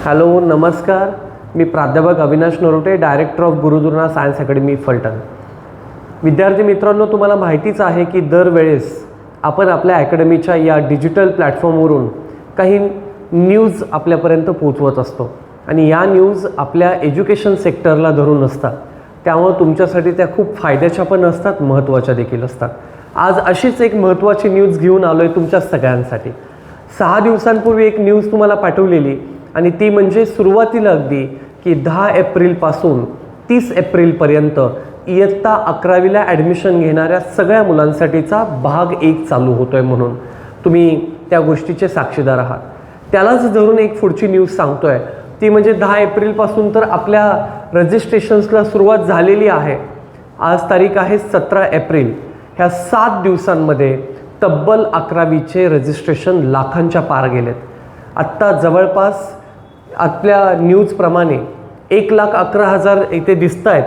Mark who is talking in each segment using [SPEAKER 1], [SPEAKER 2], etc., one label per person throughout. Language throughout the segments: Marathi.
[SPEAKER 1] हॅलो नमस्कार, मी प्राध्यापक Avinash Narote, director of Gurudrona science academy Phaltan. विद्यार्थी मित्रांनो, तुम्हाला माहितीच आहे की दरवेळेस आपण आपल्या अकॅडमीच्या या डिजिटल प्लॅटफॉर्मवरून काही न्यूज आपल्यापर्यंत पोहोचवत असतो आणि या न्यूज आपल्या एज्युकेशन सेक्टरला धरून असतात. त्यामुळे तुमच्यासाठी त्या खूप फायद्याच्या पण असतात, महत्त्वाच्या देखील असतात. आज अशीच एक महत्त्वाची न्यूज घेऊन आलो आहे तुमच्या सगळ्यांसाठी. 6 दिवसांपूर्वी एक न्यूज तुम्हाला पाठवलेली आणि ती म्हणजे सुरुवातीला अगदी की 10 एप्रिलपासून 30 एप्रिलपर्यंत इयत्ता 11वीला ॲडमिशन घेणाऱ्या सगळ्या मुलांसाठीचा भाग 1 चालू होतो आहे. म्हणून तुम्ही त्या गोष्टीचे साक्षीदार आहात. त्यालाच धरून एक पुढची न्यूज सांगतो आहे, ती म्हणजे 10 एप्रिलपासून तर आपल्या रजिस्ट्रेशन्सला सुरुवात झालेली आहे. आज तारीख आहे 17 एप्रिल. ह्या 7 दिवसांमध्ये तब्बल 11वीचे रजिस्ट्रेशन लाखांच्या पार गेलेत. आत्ता जवळपास आपल्या न्यूजप्रमाणे 1,11,000 इथे दिसत आहेत,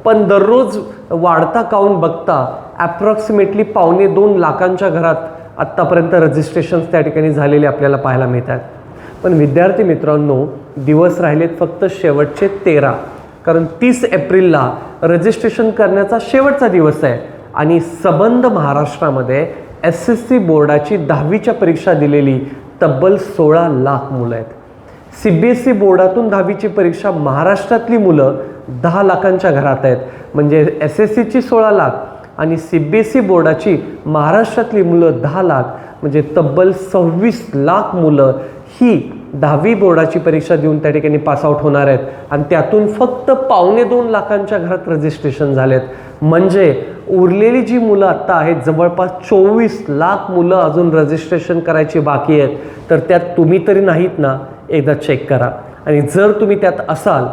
[SPEAKER 1] पण दररोज वाढता काउंट बघता ॲप्रॉक्सिमेटली 1.25 लाखांच्या घरात आत्तापर्यंत रजिस्ट्रेशन्स त्या ठिकाणी झालेले आपल्याला पाहायला मिळतात. पण विद्यार्थी मित्रांनो, दिवस राहिलेत फक्त शेवटचे 13, कारण 30 एप्रिलला रजिस्ट्रेशन करण्याचा शेवटचा दिवस आहे. आणि सबंध महाराष्ट्रामध्ये SSC बोर्डाची 10वीच्या परीक्षा दिलेली तब्बल 16 लाख मुलं आहेत. CBSE बोर्डातून 10वीची परीक्षा महाराष्ट्रातली मुलं 10 लाखांच्या घरात आहेत. म्हणजे SSCची 16 लाख आणि CBSE बोर्डाची महाराष्ट्रातली मुलं 10 लाख, म्हणजे तब्बल 26 लाख मुलं ही 10वी बोर्डाची परीक्षा देऊन त्या ठिकाणी पासआउट होणार आहेत. आणि त्यातून फक्त 1.25 लाखांच्या घरात रजिस्ट्रेशन झालेत. म्हणजे उरलेली जी मुलं आत्ता आहेत, जवळपास 24 लाख मुलं अजून रजिस्ट्रेशन करायची बाकी आहेत. तर त्यात तुम्ही तरी नाहीत ना? एकदा चेक करा. आणि जर तुम्ही त्यात असाल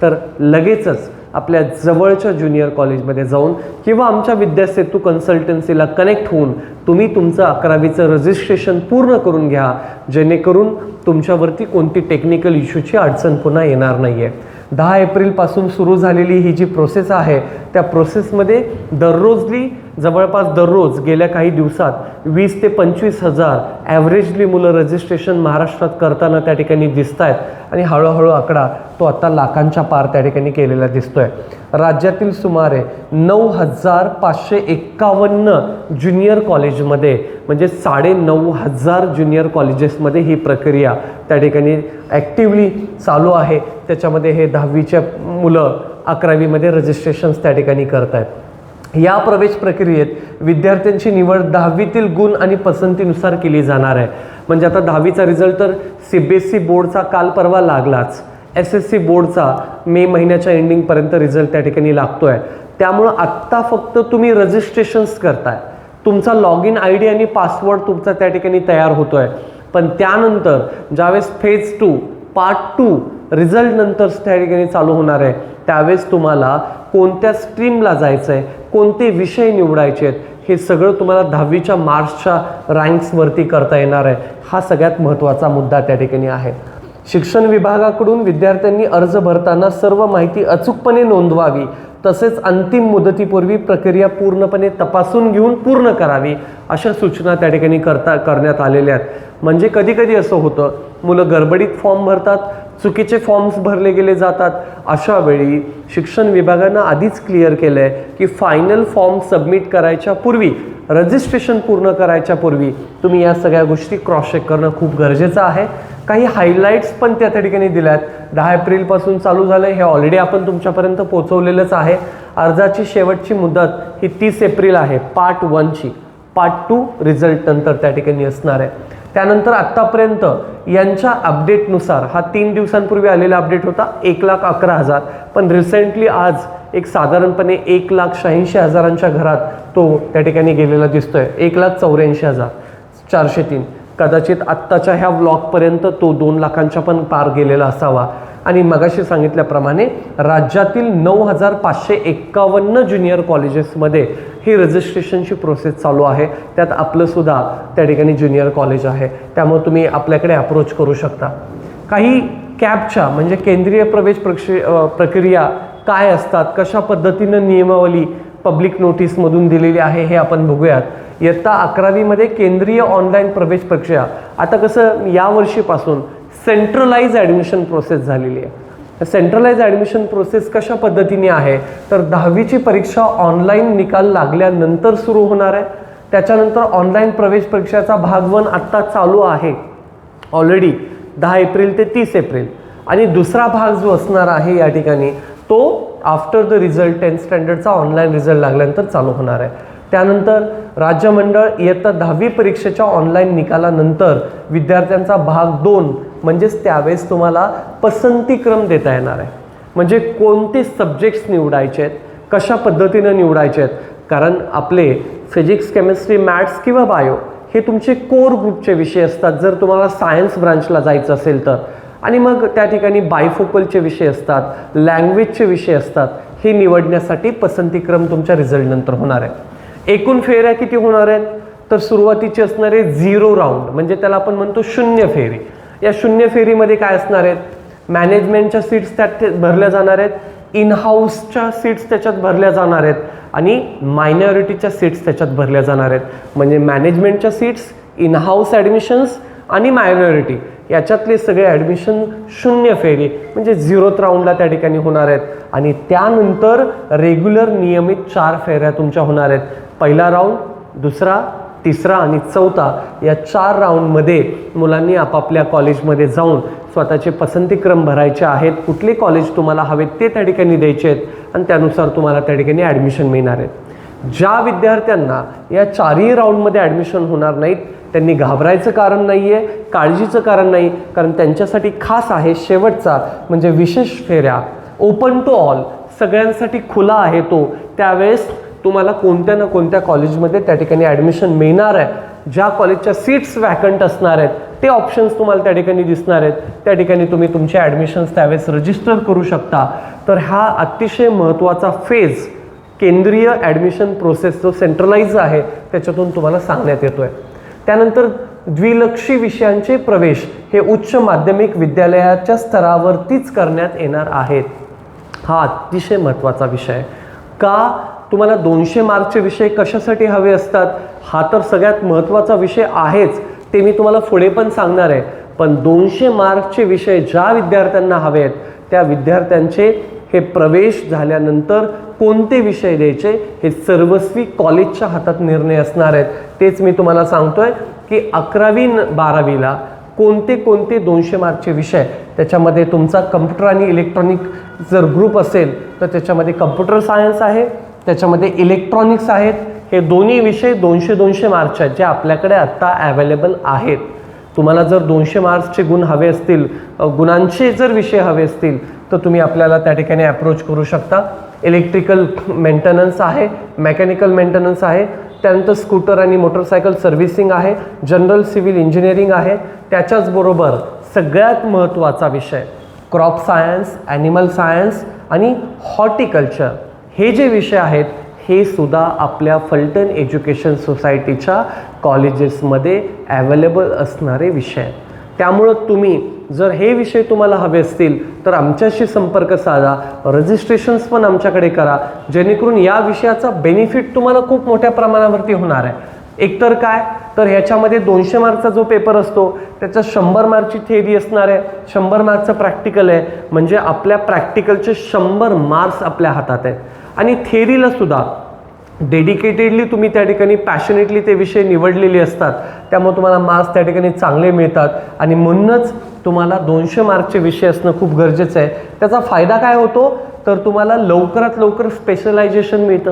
[SPEAKER 1] तर लगेचच आपल्या जवळच्या ज्युनियर कॉलेजमध्ये जाऊन किंवा आमच्या विद्यासेतू कन्सल्टन्सीला कनेक्ट होऊन तुम्ही तुमचं 11वीचं रजिस्ट्रेशन पूर्ण करून घ्या, जेणेकरून तुमच्यावरती कोणती टेक्निकल इश्यूची अडचण पुन्हा येणार नाही आहे. 10 एप्रिलपासून सुरू झालेली ही जी प्रोसेस आहे, त्या प्रोसेसमध्ये जवळपास दररोज गेल्या काही दिवसात 20 ते 25 हजार ॲव्हरेजली मुलं रजिस्ट्रेशन महाराष्ट्रात करताना त्या ठिकाणी दिसत आहेत. आणि हळूहळू आकडा तो आता लाखांच्या पार त्या ठिकाणी केलेला दिसतो आहे. राज्यातील सुमारे 9,551 ज्युनियर कॉलेजमध्ये, म्हणजे 9,500 ज्युनियर कॉलेजेसमध्ये ही प्रक्रिया त्या ठिकाणी ॲक्टिव्हली चालू आहे. त्याच्यामध्ये हे 10वीच्या मुलं 11वीमध्ये रजिस्ट्रेशन्स त्या ठिकाणी करत आहेत. या प्रवेश प्रक्रियेत विद्यार्थ्यांची निवड 10वीतील गुण आणि पसंतीनुसार केली जाणार आहे. म्हणजे आता 10वीचा रिझल्ट तर CBSE बोर्डचा काल परवा लागलाच, SSC बोर्डचा मे महिन्याच्या एंडिंगपर्यंत रिझल्ट त्या ठिकाणी लागतो आहे. त्यामुळं आत्ता फक्त तुम्ही रजिस्ट्रेशन्स करताय, तुमचा लॉग इन ID आणि पासवर्ड तुमचा त्या ठिकाणी तयार होतो आहे. पण त्यानंतर ज्यावेळेस फेज 2 पार्ट 2 रिझल्ट नंतर त्या ठिकाणी चालू होणार आहे, त्यावेळेस तुम्हाला कोणत्या स्ट्रीमला जायचं आहे, कोणते विषय निवडायचे आहेत, हे सगळं तुम्हाला 10वीच्या मार्क्सच्या रँक्सवरती करता येणार आहे. हा सगळ्यात महत्त्वाचा मुद्दा त्या ठिकाणी आहे. शिक्षण विभागाकडून विद्यार्थ्यांनी अर्ज भरताना सर्व माहिती अचूकपणे नोंदवावी, तसेच अंतिम मुदतीपूर्वी प्रक्रिया पूर्णपणे तपासून घेऊन पूर्ण करावी, अशा सूचना त्या ठिकाणी करण्यात आलेल्या आहेत. म्हणजे कधीकधी असं होतं, मुलं गडबडीत फॉर्म भरतात, चुकीचे फॉर्म्स भरले गेले जातात. अशा वेळी शिक्षण विभागानं आधीच क्लिअर केलं आहे की फायनल फॉर्म सबमिट करायच्या पूर्वी, रजिस्ट्रेशन पूर्ण करायच्या पूर्वी तुम्ही या सगळ्या गोष्टी क्रॉस चेक करणं खूप गरजेचं आहे. काही हायलाईट्स पण त्या ठिकाणी दिल्यात. 10 एप्रिलपासून चालू झालं, हे ऑलरेडी आपण तुमच्यापर्यंत पोहोचवलेलंच आहे. अर्जाची शेवटची मुदत ही 30 एप्रिल आहे पार्ट 1ची. पार्ट 2 रिझल्ट नंतर त्या ठिकाणी असणार आहे. त्यानंतर आत्तापर्यंत यांच्या अपडेटनुसार, हा 3 दिवसांपूर्वी आलेला अपडेट होता 1,11,000, पण रिसेंटली आज एक साधारणपणे 1,86,000च्या घरात तो त्या ठिकाणी गेलेला दिसतोय. 1,84,403. कदाचित आत्ताच्या ह्या ब्लॉकपर्यंत तो 2 लाखांच्या पण पार गेलेला असावा. आणि मगाशी सांगितल्याप्रमाणे राज्यातील 9,551 ज्युनियर कॉलेजेसमध्ये ही रजिस्ट्रेशनची प्रोसेस चालू आहे. त्यात आपलंसुद्धा त्या ठिकाणी ज्युनियर कॉलेज आहे. त्यामुळे तुम्ही आपल्याकडे अप्रोच करू शकता. काही कॅपच्या म्हणजे केंद्रीय प्रवेश प्रक्रिया काय असतात, कशा पद्धतीनं नियमावली पब्लिक नोटीसमधून दिलेली आहे हे आपण बघूयात. इयत्ता 11वीमध्ये केंद्रीय ऑनलाईन प्रवेश प्रक्रिया, आता कसं यावर्षीपासून सेंट्रलाइज ॲडमिशन प्रोसेस झालेली आहे. सेंट्रलाइज ॲडमिशन प्रोसेस कशा पद्धतीने आहे तर 10वीची परीक्षा ऑनलाईन निकाल लागल्यानंतर सुरू होणार आहे. त्याच्यानंतर ऑनलाईन प्रवेश परीक्षेचा भाग 1 आत्ता चालू आहे ऑलरेडी 10 एप्रिल ते 30 एप्रिल, आणि दुसरा भाग जो असणार आहे या ठिकाणी तो आफ्टर द रिझल्ट 10th स्टँडर्डचा ऑनलाईन रिझल्ट लागल्यानंतर चालू होणार आहे. त्यानंतर राज्य मंडळ इयत्ता 10वी परीक्षेच्या ऑनलाईन निकालानंतर विद्यार्थ्यांचा भाग 2 म्हणजेच त्यावेळेस तुम्हाला पसंतीक्रम देता येणार आहे. म्हणजे कोणते सब्जेक्ट्स निवडायचे आहेत, कशा पद्धतीनं निवडायचे आहेत, कारण आपले फिजिक्स, केमिस्ट्री, मॅथ्स किंवा बायो हे तुमचे कोर ग्रुपचे विषय असतात जर तुम्हाला सायन्स ब्रांचला जायचं असेल तर, आणि मग त्या ठिकाणी बायफोकलचे विषय असतात, लँग्वेजचे विषय असतात. हे निवडण्यासाठी पसंतीक्रम तुमच्या रिझल्ट नंतर होणार आहे. एकूण फेऱ्या किती होणार आहेत तर सुरुवातीचे असणारे 0 राऊंड म्हणजे त्याला आपण म्हणतो शून्य फेरी. या शून्य फेरीमध्ये काय असणार आहेत, मॅनेजमेंटच्या सीट्स त्यात भरल्या जाणार आहेत, इन हाऊसच्या सीट्स त्याच्यात भरल्या जाणार आहेत, आणि मायनॉरिटीच्या सीट्स त्याच्यात भरल्या जाणार आहेत. म्हणजे मॅनेजमेंटच्या सीट्स, इन हाऊस ॲडमिशन्स आणि मायनॉरिटी याच्यातले सगळे ॲडमिशन शून्य फेरी म्हणजे 0th राऊंडला त्या ठिकाणी होणार आहेत. आणि त्यानंतर रेग्युलर नियमित 4 फेऱ्या तुमच्या होणार आहेत. पहिला राऊंड, दुसरा, तिसरा आणि चौथा या 4 राऊंडमध्ये मुलांनी आपापल्या कॉलेजमध्ये जाऊन स्वतःचे पसंतीक्रम भरायचे आहेत. कुठले कॉलेज तुम्हाला हवेत ते त्या ठिकाणी द्यायचे आहेत आणि त्यानुसार तुम्हाला त्या ठिकाणी ॲडमिशन मिळणार आहेत. ज्या विद्यार्थ्यांना या 4ही राऊंडमध्ये ॲडमिशन होणार नाहीत त्यांनी घाबरायचं कारण नाही आहे, काळजीचं कारण नाही, कारण त्यांच्यासाठी खास आहे शेवटचा म्हणजे विशेष फेऱ्या, ओपन टू ऑल, सगळ्यांसाठी खुला आहे तो. त्यावेळेस तुम्हाला कोणत्या ना कोणत्या कॉलेजमध्ये त्या ठिकाणी ॲडमिशन मिळणार आहे. ज्या कॉलेजच्या सीट्स वॅकंट असणार आहेत ते ऑप्शन्स तुम्हाला त्या ठिकाणी दिसणार आहेत. त्या ठिकाणी तुम्ही तुमचे ॲडमिशन्स त्यावेळेस रजिस्टर करू शकता. तर हा अतिशय महत्त्वाचा फेज केंद्रीय ॲडमिशन प्रोसेस जो सेंट्रलाइज आहे त्याच्यातून तुम्हाला सांगण्यात येतो आहे. त्यानंतर द्विलक्षी विषयांचे प्रवेश हे उच्च माध्यमिक विद्यालयाच्या स्तरावरतीच करण्यात येणार आहेत. हा अतिशय महत्त्वाचा विषय आहे. का तुम्हाला 200 मार्कचे विषय कशासाठी हवे असतात हा तर सगळ्यात महत्त्वाचा विषय आहेच, ते मी तुम्हाला पुढे पण सांगणार आहे. पण 200 मार्कचे विषय ज्या विद्यार्थ्यांना हवे आहेत त्या विद्यार्थ्यांचे हे प्रवेश झाल्यानंतर कोणते विषय द्यायचे हे सर्वस्वी कॉलेजच्या हातात निर्णय असणार आहेत. तेच मी तुम्हाला सांगतोय की 11वी 12वीला कोणते कोणते 200 मार्कचे विषय, त्याच्यामध्ये तुमचा कम्प्युटर आणि इलेक्ट्रॉनिक जर ग्रुप असेल तर त्याच्यामध्ये कम्प्युटर सायन्स आहे, त्याच्यामध्ये इलेक्ट्रॉनिक्स आहेत. हे दोन्ही विषय 200 मार्कचे आहेत जे आपल्याकडे आत्ता अवेलेबल आहेत. तुम्हाला जर 200 मार्क्सचे गुण हवे असतील, गुणांचे जर विषय हवे असतील तर तुम्ही आपल्याला त्या ठिकाणी अप्रोच करू शकता. इलेक्ट्रिकल मेंटेनन्स आहे, मेकॅनिकल मेंटेनन्स आहे, त्यानंतर स्कूटर आणि मोटरसायकल सर्व्हिसिंग आहे, जनरल सिव्हिल इंजिनिअरिंग आहे. त्याच्याचबरोबर सगळ्यात महत्त्वाचा विषय क्रॉप सायन्स, ॲनिमल सायन्स आणि हॉर्टिकल्चर हे जे विषय आहेत हे सुद्धा आपल्या फलटण एज्युकेशन सोसायटीच्या कॉलेजेसमध्ये अवेलेबल असणारे विषय आहेत. त्यामुळं तुम्ही जर हे विषय तुम्हाला हवे असतील तर आमच्याशी संपर्क साधा, रजिस्ट्रेशन्स पण आमच्याकडे करा, जेणेकरून या विषयाचा बेनिफिट तुम्हाला खूप मोठ्या प्रमाणावरती होणार आहे. एकतर काय तर ह्याच्यामध्ये 200 मार्कचा जो पेपर असतो त्याच्यात 100 मार्कची थेअरी असणार आहे, 100 मार्कचं प्रॅक्टिकल आहे. म्हणजे आपल्या प्रॅक्टिकलचे 100 मार्क्स आपल्या हातात आहेत. आणि थेअरीला सुद्धा डेडिकेटेडली तुम्ही त्या ठिकाणी पॅशनेटली ते विषय निवडलेले असतात, त्यामुळे तुम्हाला मार्क्स त्या ठिकाणी चांगले मिळतात. आणि म्हणूनच तुम्हाला 200 मार्कचे विषय असणं खूप गरजेचं आहे. त्याचा फायदा काय होतो तर तुम्हाला लवकरात लवकर स्पेशलायझेशन मिळतं.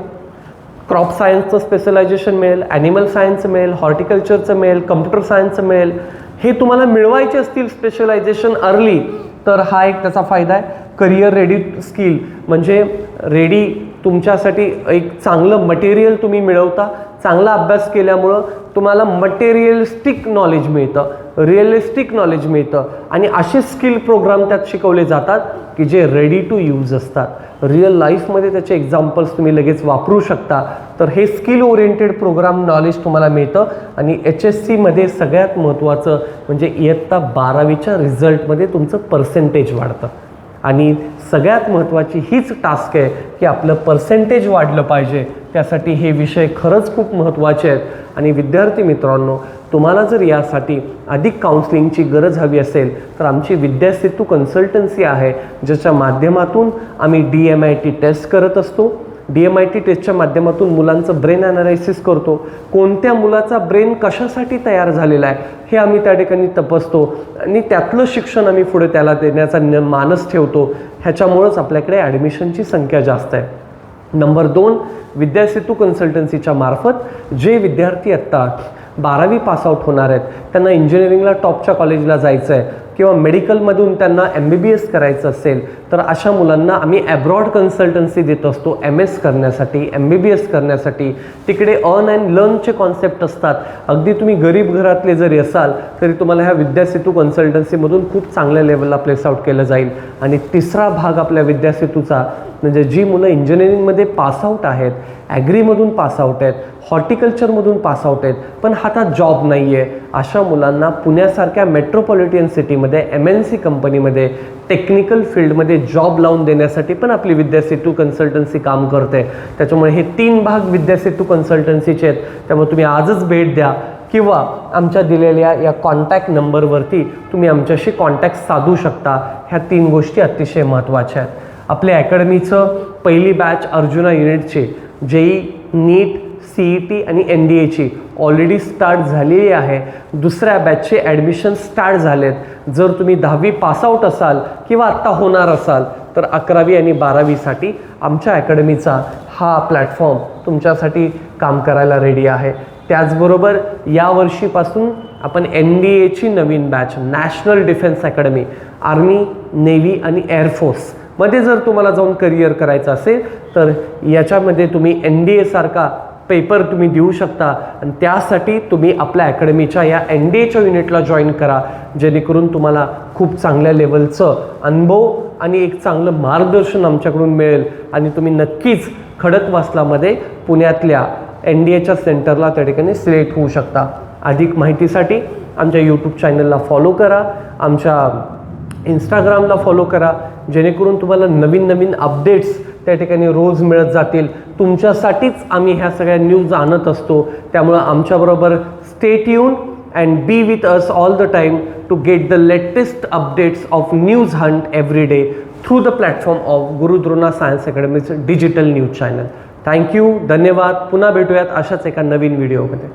[SPEAKER 1] क्रॉप सायन्सचं स्पेशलायझेशन मिळेल, ॲनिमल सायन्सचं मिळेल, हॉर्टिकल्चरचं मिळेल, कम्प्युटर सायन्सचं मिळेल. हे तुम्हाला मिळवायचे असतील स्पेशलायझेशन अर्ली तर हा एक त्याचा फायदा आहे. करिअर रेडी स्किल म्हणजे रेडी तुमच्यासाठी एक चांगलं मटेरियल तुम्ही मिळवता. चांगला अभ्यास केल्यामुळं तुम्हाला मटेरियलिस्टिक नॉलेज मिळतं, रिअलिस्टिक नॉलेज मिळतं आणि असे स्किल प्रोग्राम त्यात शिकवले जातात की जे रेडी टू यूज असतात. रिअल लाईफमध्ये त्याचे एक्झाम्पल्स तुम्ही लगेच वापरू शकता. तर हे स्किल ओरिएंटेड प्रोग्राम नॉलेज तुम्हाला मिळतं. आणि HSCमध्ये सगळ्यात महत्त्वाचं म्हणजे इयत्ता 12वीच्या रिझल्टमध्ये तुमचं पर्सेंटेज वाढतं. आणि सगळ्यात महत्त्वाची हीच टास्क आहे की आपलं पर्सेंटेज वाढलं पाहिजे. त्यासाठी हे विषय खरंच खूप महत्त्वाचे आहेत। आणि विद्यार्थी मित्रांनो, तुम्हाला जर यासाठी अधिक काउन्सिलिंगची गरज हवी असेल तर आमची विद्यासेतू कन्सल्टन्सी आहे, ज्याच्या माध्यमातून आम्ही DMIT टेस्ट करत असतो। DMIT टेस्टच्या माध्यमातून मुलांचं ब्रेन ॲनालायसिस करतो, कोणत्या मुलाचा ब्रेन कशासाठी तयार झालेला आहे हे आम्ही त्या ठिकाणी तपासतो आणि त्यातलं शिक्षण आम्ही पुढे त्याला देण्याचा मानस ठेवतो। ह्याच्यामुळंच आपल्याकडे ॲडमिशनची संख्या जास्त आहे। नंबर 2, विद्यासेतू कन्सल्टन्सीच्या मार्फत जे विद्यार्थी आत्ता 12वी पासआउट होणार आहेत, त्यांना इंजिनिअरिंगला टॉपच्या कॉलेजला जायचं आहे किंवा मेडिकलमधून त्यांना MBBS करायचं असेल तर अशा मुलांना आम्ही ॲब्रॉड कन्सल्टन्सी देत असतो MS करण्यासाठी, MBBS करण्यासाठी। तिकडे अर्न अँड लर्नचे कॉन्सेप्ट असतात। अगदी तुम्ही गरीब घरातले जरी असाल तरी तुम्हाला ह्या विद्यासेतू कन्सल्टन्सीमधून खूप चांगल्या लेवलला प्लेस आउट केलं जाईल। आणि तिसरा भाग आपल्या विद्यासेतूचा म्हणजे जी मुलं इंजिनिअरिंगमध्ये पासआउट आहेत, ॲग्रीमधून पासआउट आहेत, हॉर्टिकल्चरमधून पासआउट आहेत पण हातात जॉब नाही आहे, अशा मुलांना पुण्यासारख्या मेट्रोपॉलिटन सिटीमध्ये MNC कंपनीमध्ये टेक्निकल फील्डमध्ये जॉब लावून देण्यासाठी पण आपली विद्यासेतू कन्सल्टन्सी काम करते। त्याच्यामुळे हे 3 भाग विद्यासेतू कन्सल्टन्सीचे आहेत। त्यामुळे तुम्ही आजच भेट द्या किंवा आमच्या दिलेल्या या कॉन्टॅक्ट नंबरवरती तुम्ही आमच्याशी कॉन्टॅक्ट साधू शकता। ह्या 3 गोष्टी अतिशय महत्त्वाच्या आहेत। आपल्या अकॅडमीचं पहिली बॅच अर्जुना युनिटची JEE, नीट, CET आणि NDAची ऑलरेडी स्टार्ट झालेली आहे। दुसऱ्या बॅचचे ॲडमिशन स्टार्ट झालेत। जर तुम्ही 10वी पासआउट असाल किंवा आत्ता होणार असाल तर 11वी आणि 12वीसाठी आमच्या अकॅडमीचा हा प्लॅटफॉर्म तुमच्यासाठी काम करायला रेडी आहे। त्याचबरोबर यावर्षीपासून आपण NDAची नवीन batch national defence academy, army, navy आणि एअरफोर्स मध्ये जर तुम्हाला जाऊन करिअर करायचं असेल तर याच्यामध्ये तुम्ही NDA सारखा पेपर तुम्ही देऊ शकता आणि त्यासाठी तुम्ही आपल्या अकॅडमीच्या या NDAच्या युनिटला जॉईन करा, जेणेकरून तुम्हाला खूप चांगल्या लेवलचं अनुभव आणि एक चांगलं मार्गदर्शन आमच्याकडून मिळेल आणि तुम्ही नक्कीच खडकवासलामध्ये पुण्यातल्या NDAच्या सेंटरला त्या ठिकाणी सिलेक्ट होऊ शकता। अधिक माहितीसाठी आमच्या यूट्यूब चॅनलला फॉलो करा, आमच्या इंस्टाग्रामला फॉलो करा, जेणेकरून तुम्हाला नवीन नवीन अपडेट्स त्या ठिकाणी रोज मिळत जातील। तुमच्यासाठीच आम्ही ह्या सगळ्या न्यूज आणत असतो। त्यामुळे आमच्याबरोबर stay tune and be with us all the time to get the latest updates of news hunt every day through the platform of Gurudrona science अकॅडमीचं डिजिटल न्यूज चॅनल। थँक्यू, धन्यवाद। पुन्हा भेटूयात अशाच एका नवीन व्हिडिओमध्ये।